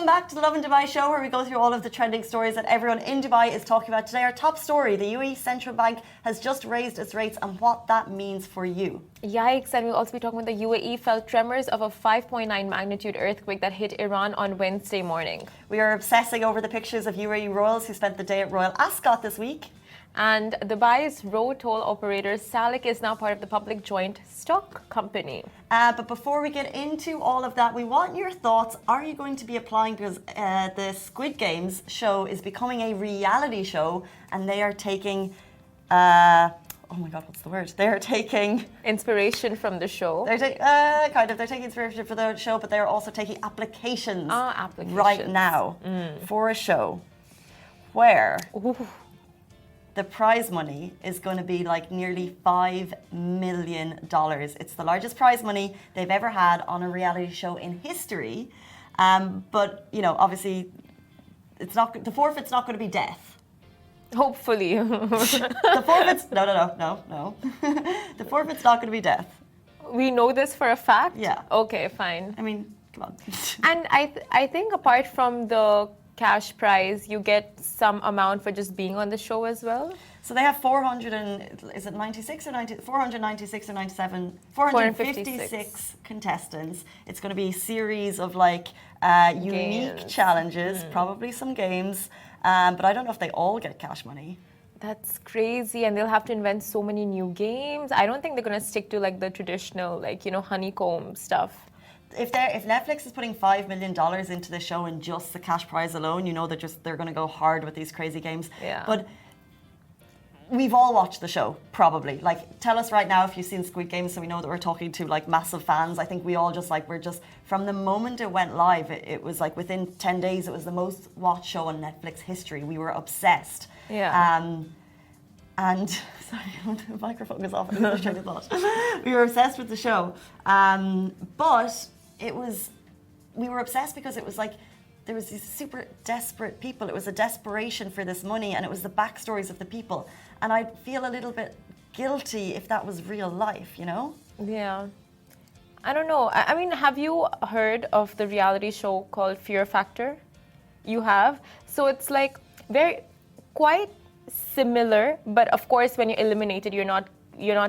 Welcome back to the Lovin Dubai show, where we go through all of the trending stories that everyone in Dubai is talking about today. Our top story, the UAE Central Bank has just raised its rates and what that means for you. Yikes, and we'll also be talking about the UAE felt tremors of a 5.9 magnitude earthquake that hit Iran on Wednesday morning. We are obsessing over the pictures of UAE royals who spent the day at Royal Ascot this week. And Dubai's road toll operator Salik is now part of the public joint stock company. But before we get into all of that, we want your thoughts. Are you going to be applying? Because the Squid Games show is becoming a reality show, and they are taking, oh my God, what's the word? They are taking inspiration from the show. They're taking inspiration for the show, but they are also taking applications, right now for a show where the prize money is going to be like nearly $5 million. It's the largest prize money they've ever had on a reality show in history. But, you know, obviously, it's not, the forfeit's not going to be death. Hopefully. The forfeit's, no. The forfeit's not going to be death. We know this for a fact? Yeah. Okay, fine. I mean, come on. And I think apart from the cash prize, you get some amount for just being on the show as well. So they have 496 or 97, 456 contestants. It's going to be a series of like unique challenges, probably some games, but I don't know if they all get cash money. That's crazy, and they'll have to invent so many new games. I don't think they're going to stick to like the traditional, like, you know, honeycomb stuff. If Netflix is putting $5 million into the show and just the cash prize alone, you know they're going to go hard with these crazy games. Yeah. But we've all watched the show, probably. Like, tell us right now if you've seen Squid Games, so we know that we're talking to like massive fans. I think we all we're just from the moment it went live, it was like within 10 days, it was the most watched show on Netflix history. We were obsessed. Yeah. And sorry, the microphone is off. I was trying to thought. We were obsessed with the show, but we were obsessed because it was like there was these super desperate people. It was a desperation for this money, and it was the backstories of the people. And I'd feel a little bit guilty if that was real life, you know? Yeah. I don't know. I mean, have you heard of the reality show called Fear Factor? You have? So it's like quite similar, but of course when you're eliminated, you're not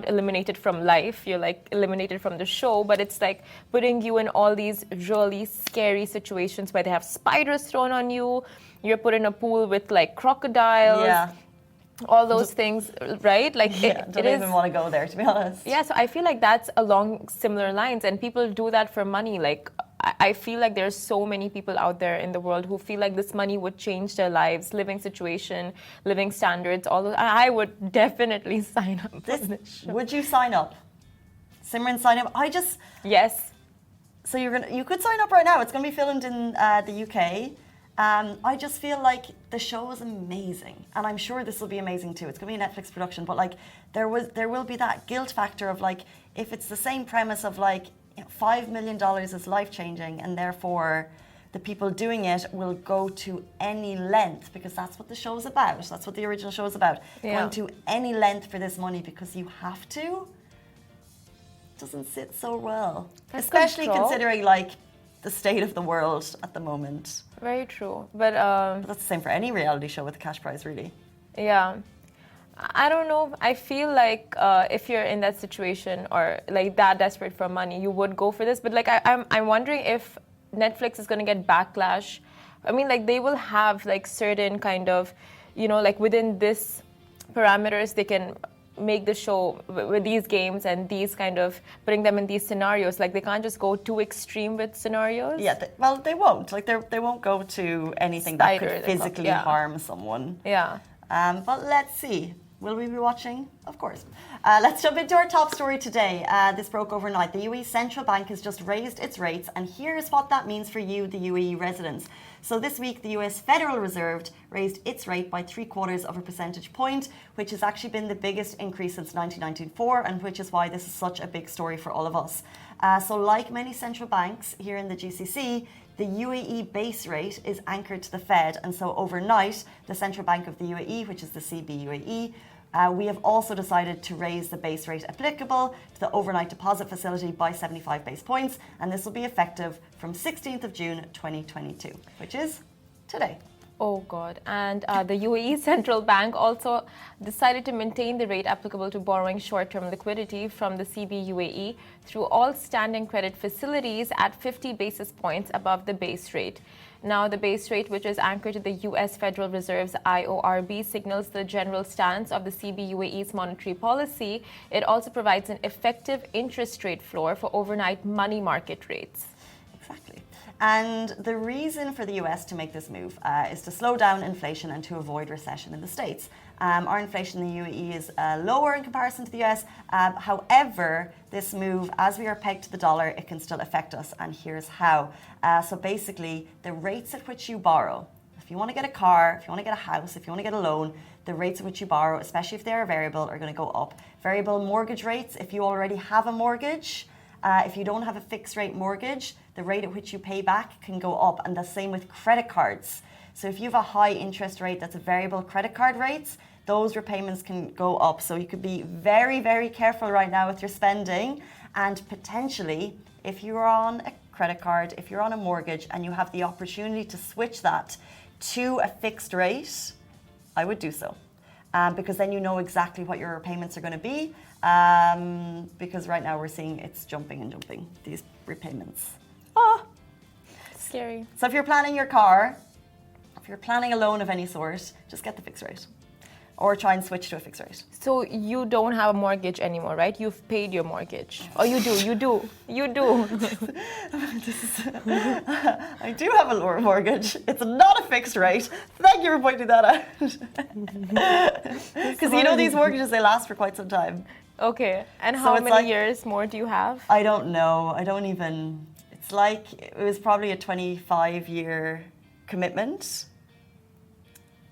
eliminated from life, you're like eliminated from the show, but it's like putting you in all these really scary situations where they have spiders thrown on you, you're put in a pool with like crocodiles, all those things, right? Like don't even want to go there, to be honest. Yeah, so I feel like that's along similar lines, and people do that for money. Like, I feel like there's so many people out there in the world who feel like this money would change their lives, living situation, living standards, all those. I would definitely sign up for this show. Would you sign up? Simran, sign up? Yes. So you could sign up right now. It's going to be filmed in the UK. I just feel like the show is amazing, and I'm sure this will be amazing too. It's going to be a Netflix production, but like there will be that guilt factor of like, if it's the same premise of like, you know, $5 million is life-changing, and therefore the people doing it will go to any length, because that's what the show is about. That's what the original show is about. Yeah. Going to any length for this money because you have to doesn't sit so well. That's especially control. Considering like the state of the world at the moment. Very true. But that's the same for any reality show with a cash prize, really. Yeah. I don't know. I feel like if you're in that situation or like that desperate for money, you would go for this. But like I'm wondering if Netflix is going to get backlash. I mean, like they will have like certain kind of, you know, like within this parameters, they can make the show with these games and these kind of putting them in these scenarios. Like they can't just go too extreme with scenarios. Yeah, they won't. Like they won't go to anything that could physically harm someone. Yeah. But let's see. Will we be watching? Of course. Let's jump into our top story today. This broke overnight. The UAE Central Bank has just raised its rates, and here's what that means for you, the UAE residents. So this week, the US Federal Reserve raised its rate by 0.75 of a percentage point, which has actually been the biggest increase since 1994, and which is why this is such a big story for all of us. So like many central banks here in the GCC, the UAE base rate is anchored to the Fed, and so overnight, the Central Bank of the UAE, which is the CBUAE, We have also decided to raise the base rate applicable to the overnight deposit facility by 75 base points, and this will be effective from 16th of June 2022, which is today. Oh God. And the UAE Central Bank also decided to maintain the rate applicable to borrowing short-term liquidity from the CB-UAE through all standing credit facilities at 50 basis points above the base rate. Now, the base rate, which is anchored to the U.S. Federal Reserve's IORB, signals the general stance of the CB-UAE's monetary policy. It also provides an effective interest rate floor for overnight money market rates. Exactly. And the reason for the US to make this move is to slow down inflation and to avoid recession in the States. Our inflation in the UAE is lower in comparison to the US. However, this move, as we are pegged to the dollar, it can still affect us. And here's how. So basically, the rates at which you borrow, if you want to get a car, if you want to get a house, if you want to get a loan, the rates at which you borrow, especially if they're variable, are going to go up. Variable mortgage rates, if you already have a mortgage, if you don't have a fixed rate mortgage, the rate at which you pay back can go up, and the same with credit cards. So if you have a high interest rate that's a variable credit card rates, those repayments can go up. So you could be very, very careful right now with your spending, and potentially if you're on a credit card, if you're on a mortgage and you have the opportunity to switch that to a fixed rate, I would do so. Because then you know exactly what your payments are going to be. Because right now we're seeing it's jumping and jumping, these repayments. Oh, Scary. So if you're planning your car, if you're planning a loan of any sort, just get the fixed rate. Or try and switch to a fixed rate. So you don't have a mortgage anymore, right? You've paid your mortgage. Oh, you do. I do have a lower mortgage. It's not a fixed rate. Thank you for pointing that out. Because you know these mortgages, they last for quite some time. Okay. And how many years more do you have? I don't know. It's like, it was probably a 25-year commitment.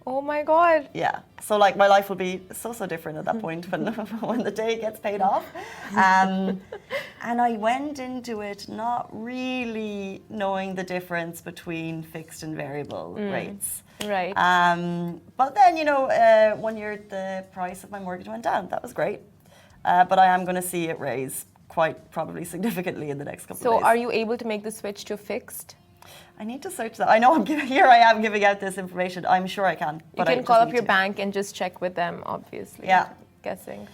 Oh my God. Yeah. So like my life will be so different at that point when the day gets paid off. And I went into it not really knowing the difference between fixed and variable rates. Right. But then, one year the price of my mortgage went down. That was great. But I am going to see it raise quite probably significantly in the next couple of days. So are you able to make the switch to fixed? I need to search that. I know here I am giving out this information. I'm sure I can. You can call up your bank and just check with them, obviously. Yeah. Guessing.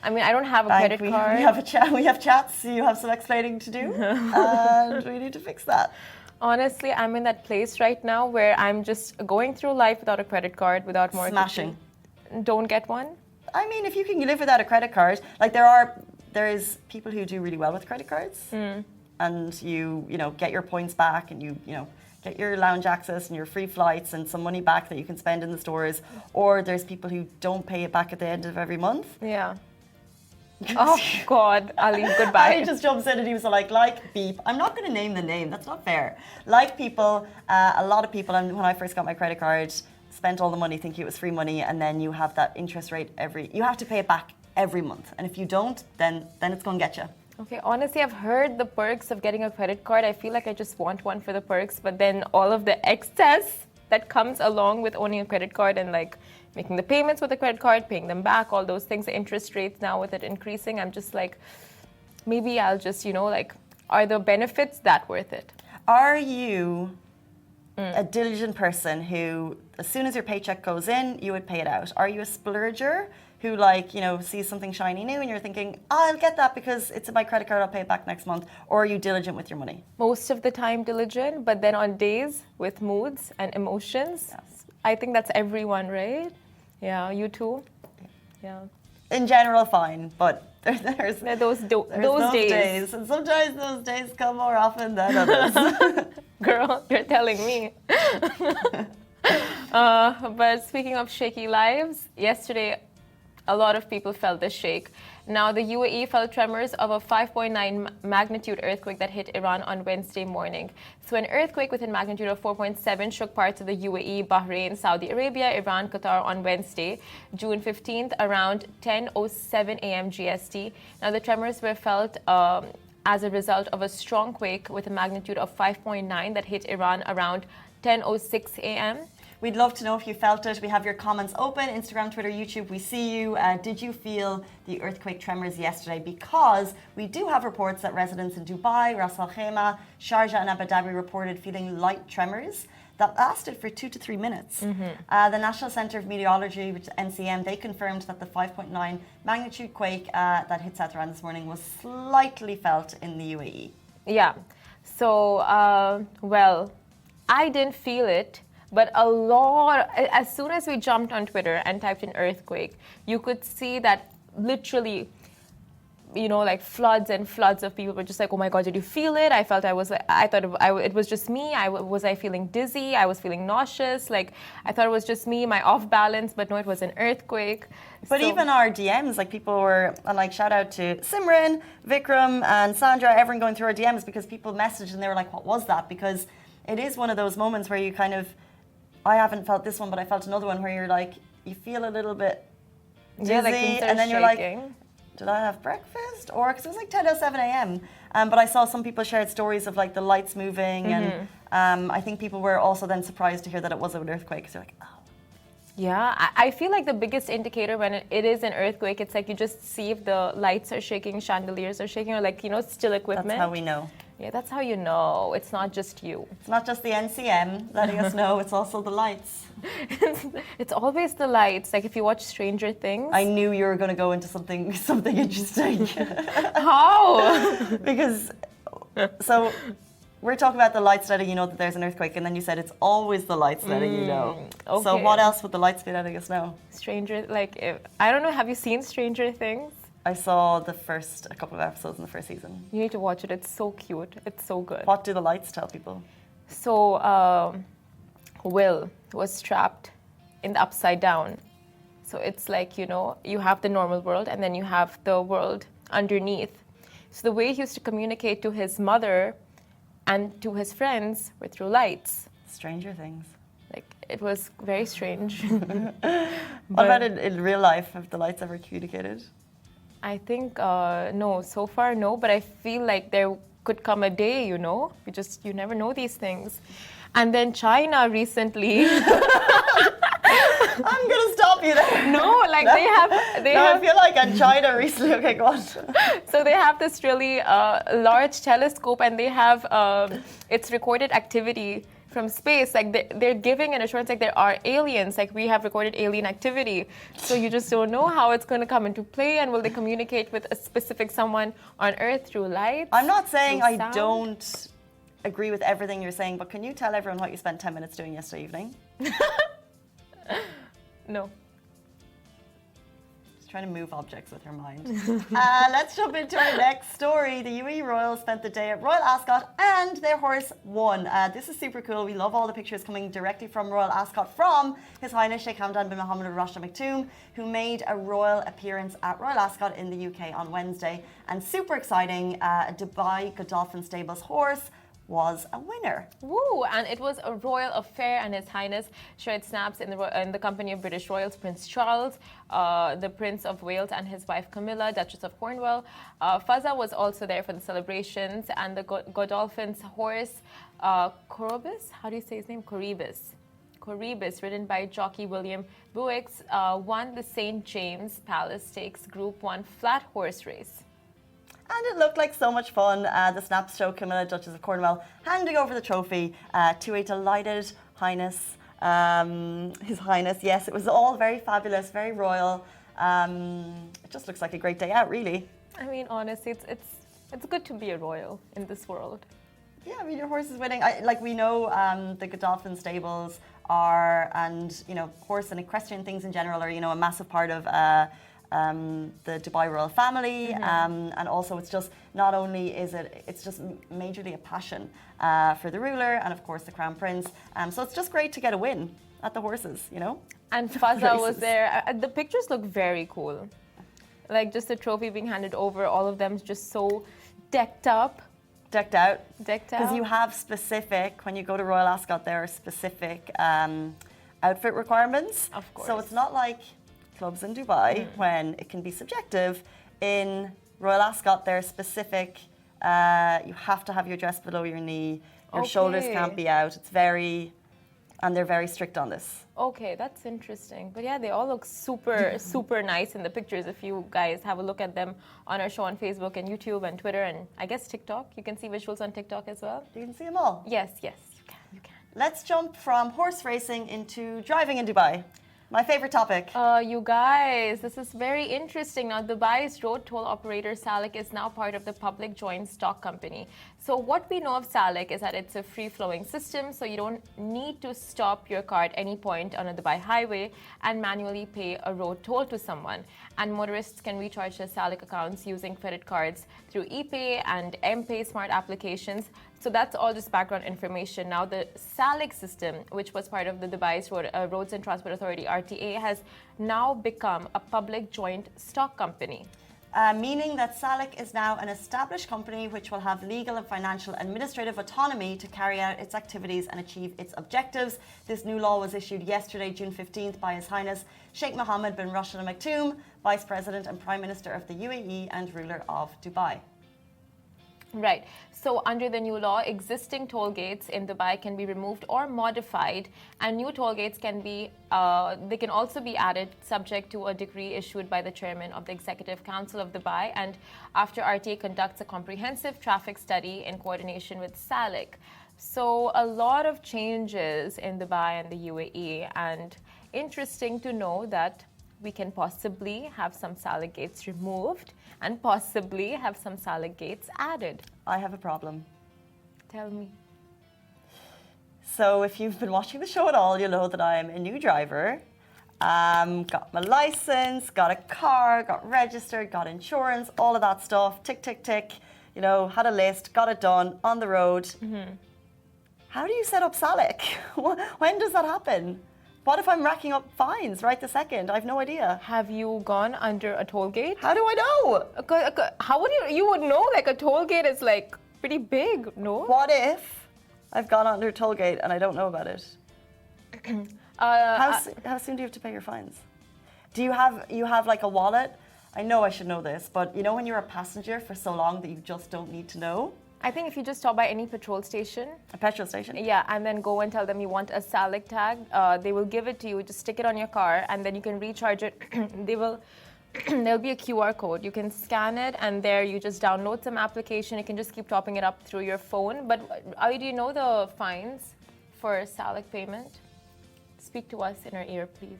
I mean, I don't have a credit card. We have a chat. We have chats. You have some explaining to do. And we need to fix that. Honestly, I'm in that place right now where I'm just going through life without a credit card, without mortgage. Smashing. Don't get one? I mean, if you can live without a credit card, like there is people who do really well with credit cards. And you get your points back, and you get your lounge access and your free flights and some money back that you can spend in the stores. Or there's people who don't pay it back at the end of every month. Yeah. Oh God, Ali, goodbye. I just jumps in and he was like beep. I'm not going to name the name. That's not fair. Like people, a lot of people, and when I first got my credit card, spent all the money thinking it was free money, and then you have that interest rate you have to pay it back every month. And if you don't, then it's going to get you. Okay, honestly, I've heard the perks of getting a credit card. I feel like I just want one for the perks, but then all of the excess that comes along with owning a credit card and like making the payments with the credit card, paying them back, all those things, the interest rates now with it increasing, I'm just like, maybe I'll just, are the benefits that worth it? Are you a diligent person who, as soon as your paycheck goes in, you would pay it out? Are you a splurger who sees something shiny new and you're thinking, I'll get that because it's in my credit card, I'll pay it back next month? Or are you diligent with your money? Most of the time diligent, but then on days with moods and emotions, yes. I think that's everyone, right? Yeah, you too? Yeah. In general, fine, but there's those days. And sometimes those days come more often than others. Girl, you're telling me. But speaking of shaky lives, yesterday, a lot of people felt this shake. Now, the UAE felt tremors of a 5.9 magnitude earthquake that hit Iran on Wednesday morning. So an earthquake with a magnitude of 4.7 shook parts of the UAE, Bahrain, Saudi Arabia, Iran, Qatar on Wednesday, June 15th, around 10:07 a.m. GST. Now, the tremors were felt as a result of a strong quake with a magnitude of 5.9 that hit Iran around 10:06 a.m. We'd love to know if you felt it. We have your comments open. Instagram, Twitter, YouTube, we see you. Did you feel the earthquake tremors yesterday? Because we do have reports that residents in Dubai, Ras Al Khaimah, Sharjah and Abu Dhabi reported feeling light tremors that lasted for 2 to 3 minutes. The National Centre of Meteorology, which is NCM, they confirmed that the 5.9 magnitude quake that hit Satharan this morning was slightly felt in the UAE. Yeah. So, well, I didn't feel it, but as soon as we jumped on Twitter and typed in earthquake, you could see that literally, like floods and floods of people were just like, oh my God, did you feel it? I thought it was just me. Was I feeling dizzy? I was feeling nauseous. Like, I thought it was just me, my off balance, but no, it was an earthquake. But even our DMs, like people were, like shout out to Simran, Vikram and Sandra, everyone going through our DMs because people messaged and they were like, what was that? Because it is one of those moments where you kind of, I haven't felt this one, but I felt another one where you're like, you feel a little bit dizzy and then you're like, did I have breakfast? Or because it was like 10:07 a.m. But I saw some people shared stories of like the lights moving, and I think people were also then surprised to hear that it was an earthquake. So like, oh. Yeah, I feel like the biggest indicator when it is an earthquake, it's like you just see if the lights are shaking, chandeliers are shaking, or like, still equipment. That's how we know. Yeah, that's how you know. It's not just you. It's not just the NCM letting us know, it's also the lights. It's always the lights. Like if you watch Stranger Things. I knew you were going to go into something interesting. How? Because, so we're talking about the lights letting you know that there's an earthquake, and then you said it's always the lights letting you know. Okay. So what else would the lights be letting us know? I don't know, have you seen Stranger Things? I saw a couple of episodes in the first season. You need to watch it. It's so cute. It's so good. What do the lights tell people? So, Will was trapped in the upside down. So it's like, you have the normal world and then you have the world underneath. So the way he used to communicate to his mother and to his friends were through lights. Stranger Things. Like, it was very strange. What about in real life? Have the lights ever communicated? I think, no, so far no, but I feel like there could come a day, you never know these things. And then China recently. I'm going to stop you there. No, like no. they have. I feel like on China recently. Okay, go on. So they have this really large telescope and they have its recorded activity from space. Like they're giving an assurance like there are aliens, like we have recorded alien activity. So you just don't know how it's going to come into play, and will they communicate with a specific someone on Earth through lights? I'm not saying I don't agree with everything you're saying, but can you tell everyone what you spent 10 minutes doing yesterday evening? No. Trying to move objects with her mind. Let's jump into our next story. The UAE royals spent the day at Royal Ascot and their horse won. This is super cool. We love all the pictures coming directly from Royal Ascot from His Highness Sheikh Hamdan bin Mohammed Al Rashid Al Maktoum, who made a royal appearance at Royal Ascot in the UK on Wednesday. And super exciting, Dubai Godolphin Stables horse was a winner. Woo! And it was a royal affair, and His Highness shared snaps in the company of British royals, Prince Charles, the Prince of Wales, and his wife Camilla, Duchess of Cornwall. Fazza was also there for the celebrations, and the Godolphin's horse, Corobus, how do you say his name? Coribus, ridden by jockey William Buick, won the St. James Palace Stakes Group 1 flat horse race. And it looked like so much fun. The snaps show Camilla, Duchess of Cornwall, handing over the trophy to a delighted Highness, His Highness. Yes, it was all very fabulous, very royal. It just looks like a great day out, really. I mean, honestly, it's good to be a royal in this world. Yeah, I mean, your horse is winning. We know the Godolphin stables are, and horse and equestrian things in general are, a massive part of the Dubai royal family, and also it's just not only it's just majorly a passion for the ruler and of course the crown prince. So it's just great to get a win at the horses, And Fazza was there. The pictures look very cool. Like just the trophy being handed over, all of them just so decked out. Because you have specific, when you go to Royal Ascot, there are specific outfit requirements. Of course. So it's not like clubs in Dubai when it can be subjective. In Royal Ascot, there are specific, you have to have your dress below your knee, your shoulders can't be out. It's very and they're very strict on this. Okay, that's interesting. But yeah, they all look super, super nice in the pictures. If you guys have a look at them on our show on Facebook and YouTube and Twitter and I guess TikTok. You can see visuals on TikTok as well. You can see them all. Yes, you can. Let's jump from horse racing into driving in Dubai. My favorite topic. You guys, this is very interesting. Now, Dubai's road toll operator Salik is now part of the public joint stock company. So what we know of Salik is that it's a free-flowing system, so you don't need to stop your car at any point on a Dubai highway and manually pay a road toll to someone. And motorists can recharge their Salik accounts using credit cards through ePay and mPay smart applications. So that's all just background information. Now, the Salik system, which was part of the Dubai's Roads and Transport Authority, RTA, has now become a public joint stock company. Meaning that Salik is now an established company which will have legal and financial administrative autonomy to carry out its activities and achieve its objectives. This new law was issued yesterday, June 15th, by His Highness Sheikh Mohammed bin Rashid Al Maktoum, Vice President and Prime Minister of the UAE and ruler of Dubai. Right. So under the new law, existing toll gates in Dubai can be removed or modified, and new toll gates can be, they can also be added subject to a decree issued by the chairman of the Executive Council of Dubai, and after RTA conducts a comprehensive traffic study in coordination with Salik. So a lot of changes in Dubai and the UAE, and interesting to know that we can possibly have some Salik gates removed and possibly have some Salik gates added. I have a problem. Tell me. So if you've been watching the show at all, you'll know that I'm a new driver. Got my license, got a car, got registered, got insurance, all of that stuff. Tick, tick, tick. You know, had a list, got it done, on the road. Mm-hmm. How do you set up Salik? When does that happen? What if I'm racking up fines right this second? I have no idea. Have you gone under a toll gate? How do I know? How would you would know? Like a toll gate is like pretty big, no? What if I've gone under a toll gate and I don't know about it? How soon do you have to pay your fines? Do you have like a wallet? I know I should know this, but you know when you're a passenger for so long that you just don't need to know? I think if you just stop by any petrol station. A petrol station? Yeah, and then go and tell them you want a Salik tag. They will give it to you. Just stick it on your car, and then you can recharge it. There'll be a QR code. You can scan it, and there you just download some application. You can just keep topping it up through your phone. But do you know the fines for Salik payment? Speak to us in our ear, please.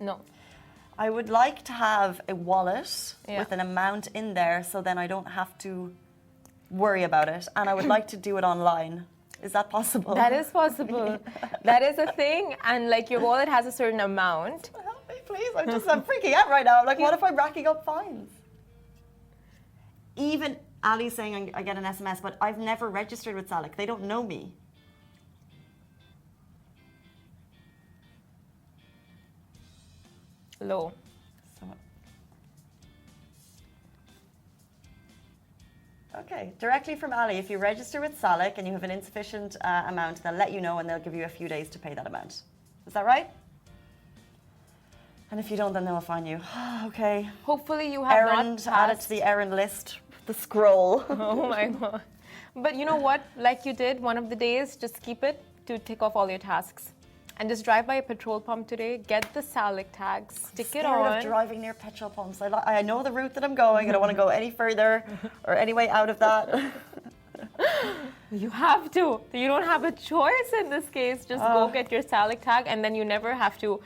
No. I would like to have a wallet with an amount in there so then I don't have to worry about it. And I would like to do it online. Is that possible? That is possible. That is a thing. And like your wallet has a certain amount. Help me, please. I'm freaking out right now. Like, what if I'm racking up fines? Even Ali's saying I get an SMS, but I've never registered with Salik. They don't know me. Low. Okay, directly from Ali. If you register with Salik and you have an insufficient amount, they'll let you know and they'll give you a few days to pay that amount. Is that right? And if you don't, then they'll fine you. Okay. Hopefully you have errand not added to the errand list. The scroll. Oh my God. But you know what? Like you did one of the days, just keep it to tick off all your tasks. And just drive by a petrol pump today, get the Salik tag, stick it on. I'm scared of driving near petrol pumps. I know the route that I'm going. I don't want to go any further or any way out of that. You have to. You don't have a choice in this case. Just go get your Salik tag and then you never have to,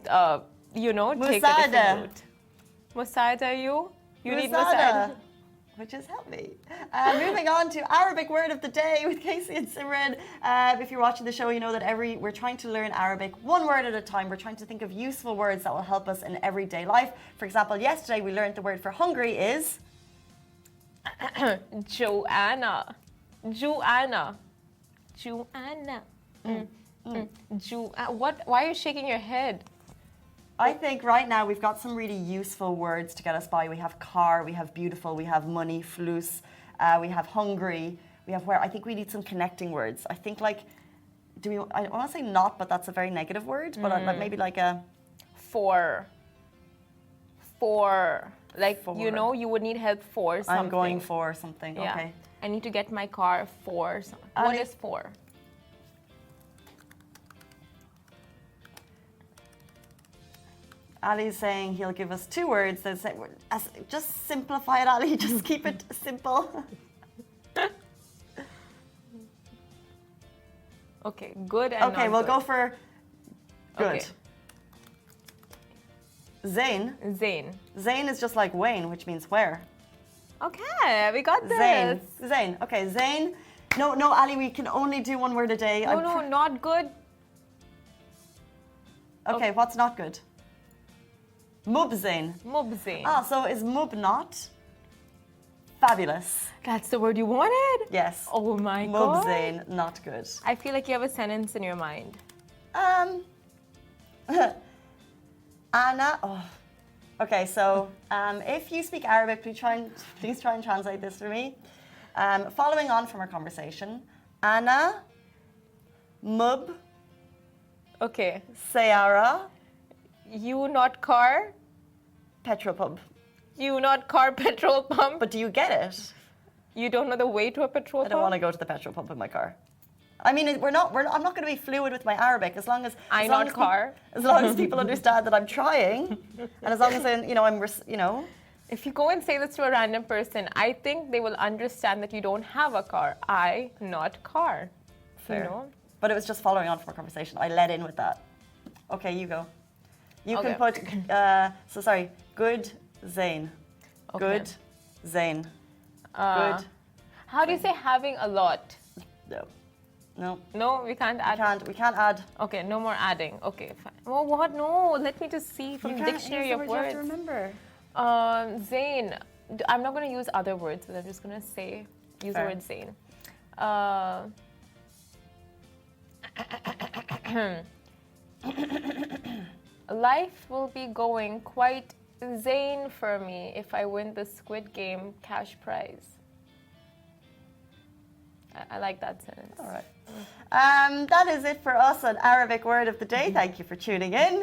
take a different route. Musada, you need Musada. Which is help me. Moving on to Arabic word of the day with Casey and Simran. If you're watching the show, you know that we're trying to learn Arabic one word at a time. We're trying to think of useful words that will help us in everyday life. For example, yesterday we learned the word for hungry is Joanna. Why are you shaking your head? I think right now we've got some really useful words to get us by. We have car, we have beautiful, we have money, flus, we have hungry, we have where. I think we need some connecting words. I think I want to say not, but that's a very negative word, but maybe like a... For. Like, for. You would need help for something. I'm going for something, yeah. Okay. I need to get my car for something. What is for? Ali's saying he'll give us 2 words. Just simplify it, Ali. Just keep it simple. Okay, good and Okay, not we'll good. go for good. Okay. Zayn. Zayn. Zayn is just like Wayne, which means where. Okay, we got this. Zayn. Zayn. Okay, Zayn. No, Ali, we can only do 1 word a day. No, not good. Okay, what's not good? Mub Zayn. Mub Zayn. Ah, so is mub not? Fabulous. That's the word you wanted? Yes. Oh my Mub god. Zayn, not good. I feel like you have a sentence in your mind. Anna. Oh. Okay, so if you speak Arabic, please try and translate this for me. Following on from our conversation, Anna, Mub, Okay. Sayara, You not car. petrol pump. You not car petrol pump. But do you get it? You don't know the way to a petrol I pump? don't want to go to the petrol pump in my car. I mean, I'm not going to be fluid with my Arabic as long as I not car. As long as people understand that I'm trying, and as long as If you go and say this to a random person, I think they will understand that you don't have a car. I not car. Fair. You know? But it was just following on from our conversation. I led in with that. Okay, you go. You can put. Good Zayn. Okay. Good Zayn. Good. How do you say having a lot? No. No, we can't add. We can't add. Okay, no more adding. Okay, fine. Well, what? No, let me just see from the dictionary of You words. have to remember. Zayn. I'm not going to use other words, but I'm just going to use the Fair. word Zayn. Life will be going quite Zayn for me if I win the Squid Game cash prize. I like that sentence. All right. That is it for us on Arabic Word of the Day. Thank you for tuning in.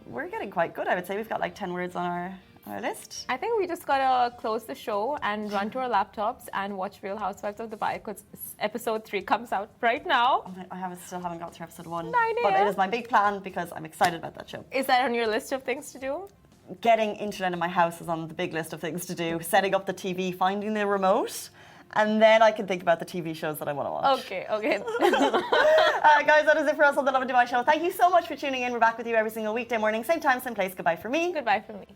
We're getting quite good, I would say. We've got like 10 words on our list. I think we just gotta close the show and run to our laptops and watch Real Housewives of Dubai because episode 3 comes out right now. I still haven't got through episode 1. 9 But it a.m. is my big plan because I'm excited about that show. Is that on your list of things to do? Getting internet in my house is on the big list of things to do. Setting up the TV, finding the remote. And then I can think about the TV shows that I want to watch. Okay. Guys, that is it for us on the Lovin Dubai show. Thank you so much for tuning in. We're back with you every single weekday morning. Same time, same place. Goodbye for me. Goodbye from me.